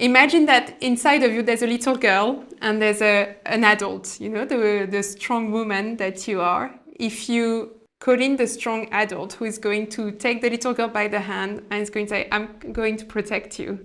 Imagine that inside of you there's a little girl and there's an adult, the strong woman that you are. If you call in the strong adult who is going to take the little girl by the hand and is going to say, I'm going to protect you.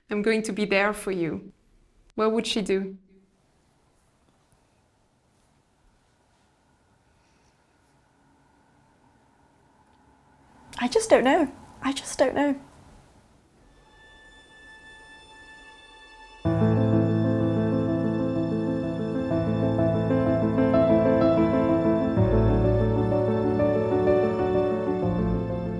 I'm going to be there for you. What would she do? I just don't know.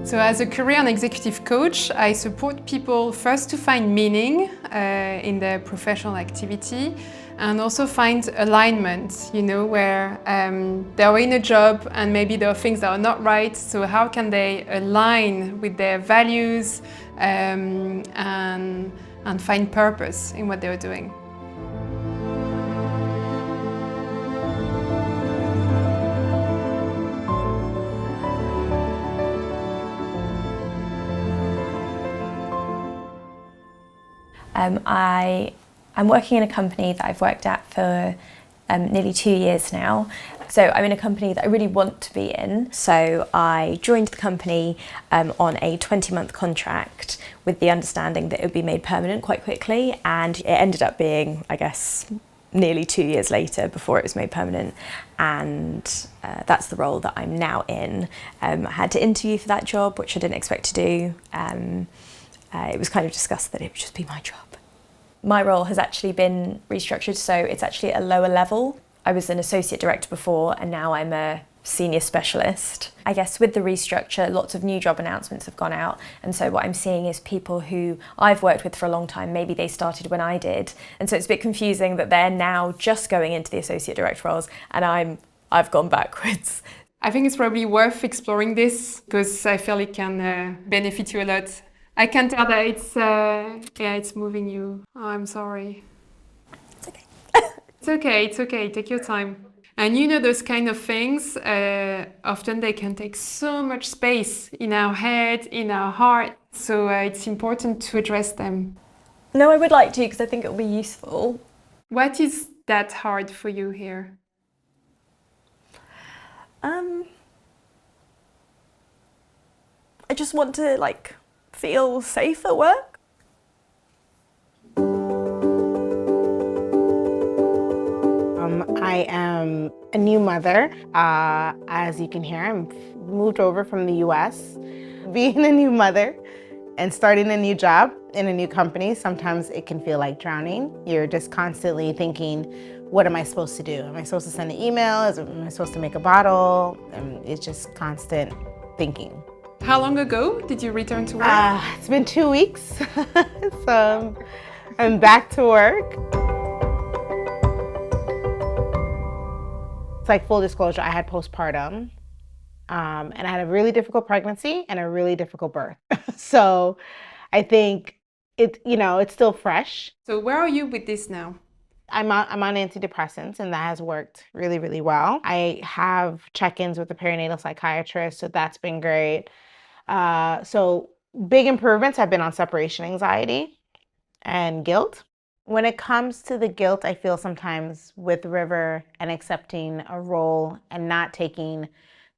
So as a career and executive coach, I support people first to find meaning in their professional activity and also find alignment, where they're in a job and maybe there are things that are not right. So how can they align with their values and find purpose in what they're doing? I'm working in a company that I've worked at for nearly 2 years now. So I'm in a company that I really want to be in. So I joined the company on a 20-month contract with the understanding that it would be made permanent quite quickly. And it ended up being, I guess, nearly 2 years later before it was made permanent. And that's the role that I'm now in. I had to interview for that job, which I didn't expect to do. It was kind of discussed that it would just be my job. My role has actually been restructured, so it's actually at a lower level. I was an associate director before, and now I'm a senior specialist. I guess with the restructure, lots of new job announcements have gone out, and so what I'm seeing is people who I've worked with for a long time, maybe they started when I did, and so it's a bit confusing that they're now just going into the associate director roles, and I've gone backwards. I think it's probably worth exploring this because I feel it can benefit you a lot. I can tell that it's moving you. Oh, I'm sorry. It's okay. It's okay. Take your time. And those kind of things, often they can take so much space in our head, in our heart. So it's important to address them. No, I would like to because I think it will be useful. What is that hard for you here? I just want to feel safe at work. I am a new mother. As you can hear, I'm moved over from the US. Being a new mother and starting a new job in a new company, sometimes it can feel like drowning. You're just constantly thinking, what am I supposed to do? Am I supposed to send an email? Am I supposed to make a bottle? And it's just constant thinking. How long ago did you return to work? It's been 2 weeks, so I'm back to work. It's like full disclosure, I had postpartum, and I had a really difficult pregnancy and a really difficult birth. So I think it's still fresh. So where are you with this now? I'm on antidepressants, and that has worked really, really well. I have check-ins with the perinatal psychiatrist, so that's been great. So big improvements have been on separation anxiety and guilt. When it comes to the guilt, I feel sometimes with River and accepting a role and not taking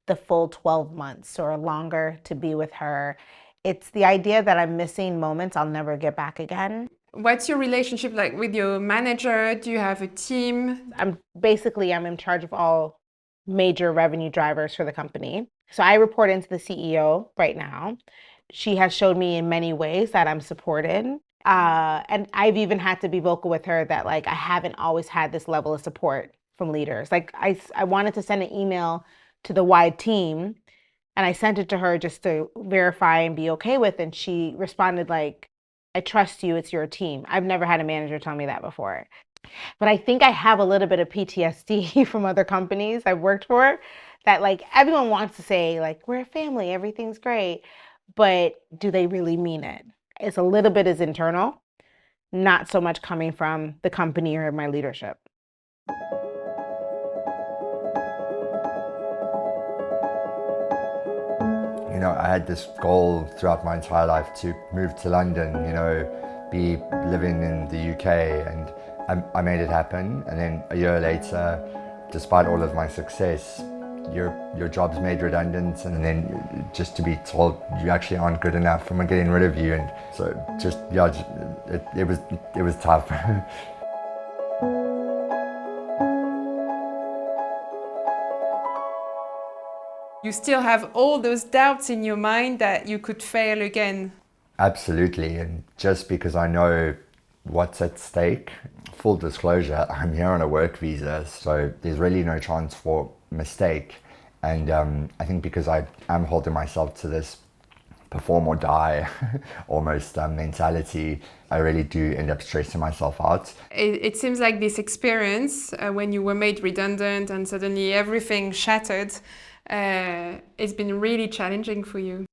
the full 12 months or longer to be with her, it's the idea that I'm missing moments I'll never get back again. What's your relationship like with your manager? Do you have a team? I'm in charge of all major revenue drivers for the company. So I report into the CEO right now. She has showed me in many ways that I'm supported. And I've even had to be vocal with her that I haven't always had this level of support from leaders. I wanted to send an email to the wide team, and I sent it to her just to verify and be okay with. And she responded I trust you, it's your team. I've never had a manager tell me that before. But I think I have a little bit of PTSD from other companies I've worked for that everyone wants to say we're a family, everything's great, but do they really mean it? It's a little bit is internal, not so much coming from the company or my leadership. I had this goal throughout my entire life to move to London, be living in the UK, and I made it happen. And then a year later, despite all of my success, your job's made redundant, and then just to be told you actually aren't good enough and we're getting rid of you. And so it was tough. You still have all those doubts in your mind that you could fail again. Absolutely, and just because I know what's at stake, full disclosure, I'm here on a work visa, so there's really no chance for mistake. And I think because I am holding myself to this perform or die almost mentality, I really do end up stressing myself out. It seems like this experience, when you were made redundant and suddenly everything shattered, it's been really challenging for you.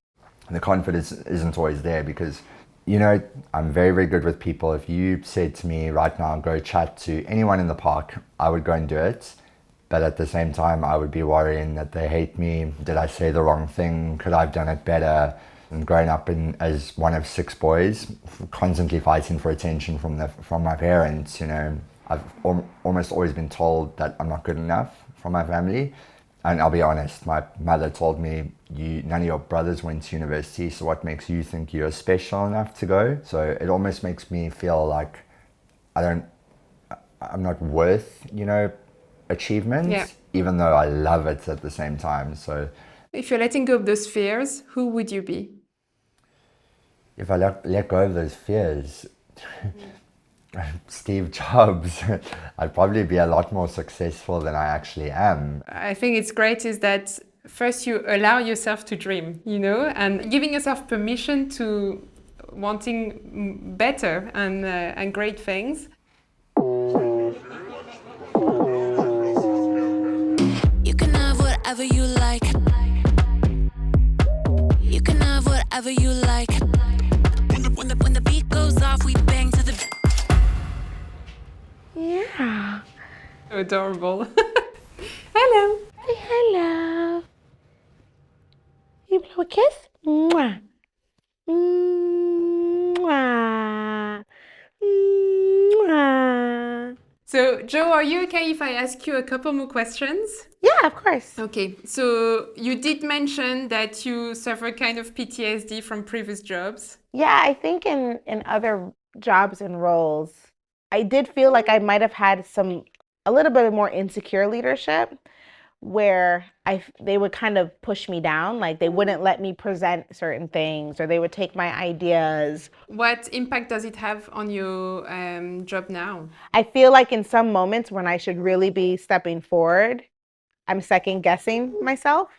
The confidence isn't always there because, you know, I'm very, very good with people. If you said to me right now, go chat to anyone in the park, I would go and do it. But at the same time, I would be worrying that they hate me. Did I say the wrong thing? Could I have done it better? And growing up as one of 6 boys, constantly fighting for attention from my parents, you know, I've almost always been told that I'm not good enough from my family. And I'll be honest, my mother told me, none of your brothers went to university, so what makes you think you're special enough to go? So it almost makes me feel like I'm not worth, you know, achievement, yeah. Even though I love it at the same time. So if you're letting go of those fears, who would you be? If I let go of those fears, Steve Jobs, I'd probably be a lot more successful than I actually am. I think it's great is that first you allow yourself to dream, you know, and giving yourself permission to wanting better and great things. You can have whatever you like. You can have whatever you like. When the beat goes off, we bang to the. Yeah. Adorable. Hello. Hello. You blow a kiss? Mwah. Mwah. Mwah. So, Joe, are you okay if I ask you a couple more questions? Yeah, of course. Okay, so you did mention that you suffer kind of PTSD from previous jobs. Yeah, I think in other jobs and roles, I did feel like I might have had a little bit more insecure leadership where they would kind of push me down, like they wouldn't let me present certain things or they would take my ideas. What impact does it have on your job now? I feel like in some moments when I should really be stepping forward, I'm second guessing myself.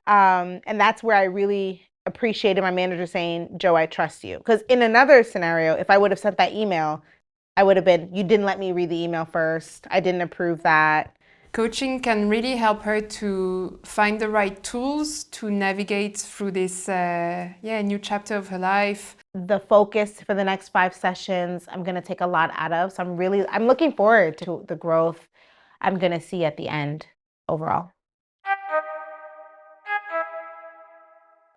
And that's where I really appreciated my manager saying, Joe, I trust you. Because in another scenario, if I would have sent that email, I would have been, you didn't let me read the email first. I didn't approve that. Coaching can really help her to find the right tools to navigate through this new chapter of her life. The focus for the next 5 sessions, I'm going to take a lot out of. So I'm looking forward to the growth I'm going to see at the end overall.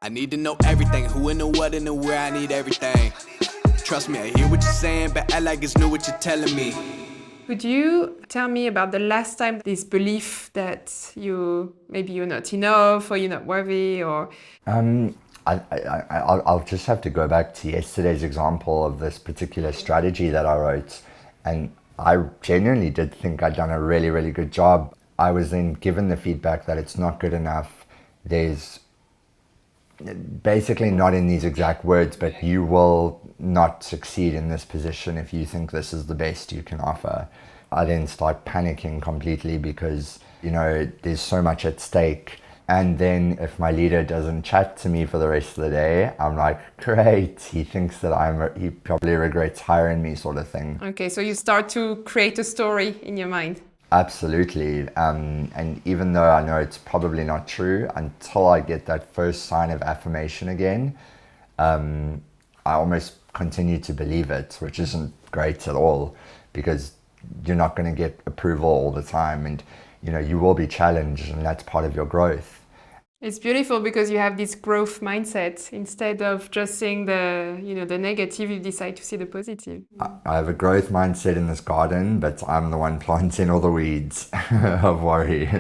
I need to know everything, who and the what and the where, I need everything. Trust me, I hear what you're saying, but I like it's new what you're telling me. Could you tell me about the last time this belief that maybe you're not enough or you're not worthy or... I'll just have to go back to yesterday's example of this particular strategy that I wrote. And I genuinely did think I'd done a really, really good job. I was then given the feedback that it's not good enough. There's basically not in these exact words, but you will not succeed in this position if you think this is the best you can offer. I then start panicking completely because, you know, there's so much at stake. And then if my leader doesn't chat to me for the rest of the day, I'm like, great, he thinks that he probably regrets hiring me, sort of thing. Okay, so you start to create a story in your mind. Absolutely. And even though I know it's probably not true, until I get that first sign of affirmation again, I almost continue to believe it, which isn't great at all, because you're not going to get approval all the time. And, you know, you will be challenged, and that's part of your growth. It's beautiful because you have this growth mindset. Instead of just seeing the negative, you decide to see the positive. I have a growth mindset in this garden, but I'm the one planting all the weeds of worry. They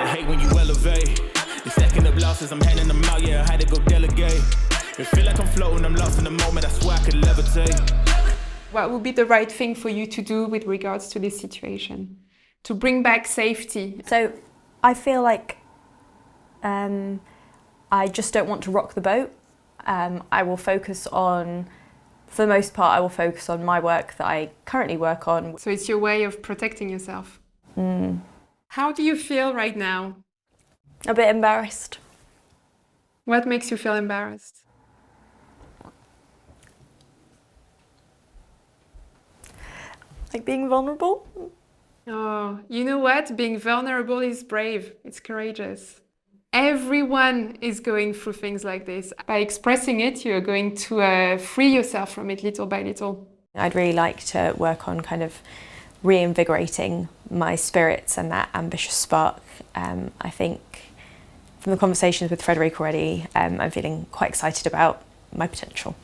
hate when you elevate. The second of losses, I'm handing them out, yeah, I had to go delegate. It feel like I'm floating, I'm lost in the moment, I swear I could levitate. What would be the right thing for you to do with regards to this situation? To bring back safety? So I feel like I just don't want to rock the boat. I will focus on, for the most part, I will focus on my work that I currently work on. So it's your way of protecting yourself. How do you feel right now? A bit embarrassed. What makes you feel embarrassed? Like being vulnerable. Oh, you know what? Being vulnerable is brave. It's courageous. Everyone is going through things like this. By expressing it, you're going to free yourself from it little by little. I'd really like to work on kind of reinvigorating my spirits and that ambitious spark. I think from the conversations with Frederique already, I'm feeling quite excited about my potential.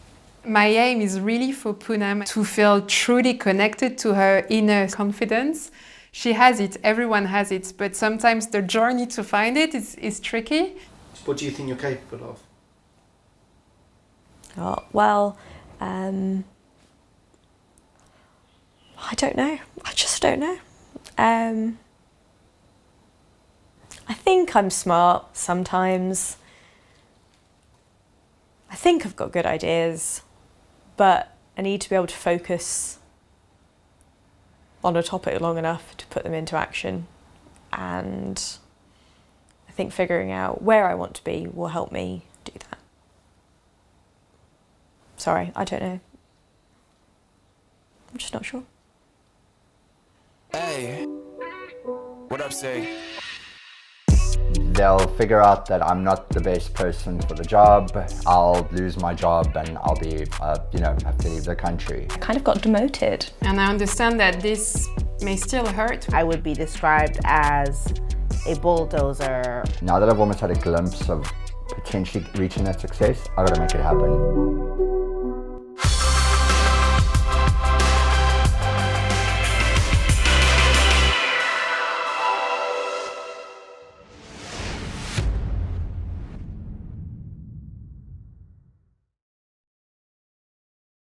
My aim is really for Poonam to feel truly connected to her inner confidence. She has it, everyone has it, but sometimes the journey to find it is tricky. What do you think you're capable of? Oh, well, I don't know. I just don't know. I think I'm smart sometimes. I think I've got good ideas, but I need to be able to focus on a topic long enough to put them into action. And I think figuring out where I want to be will help me do that. Sorry, I don't know. I'm just not sure. Hey, what up, say? They'll figure out that I'm not the best person for the job. I'll lose my job and I'll be, have to leave the country. I kind of got demoted. And I understand that this may still hurt. I would be described as a bulldozer. Now that I've almost had a glimpse of potentially reaching that success, I gotta make it happen.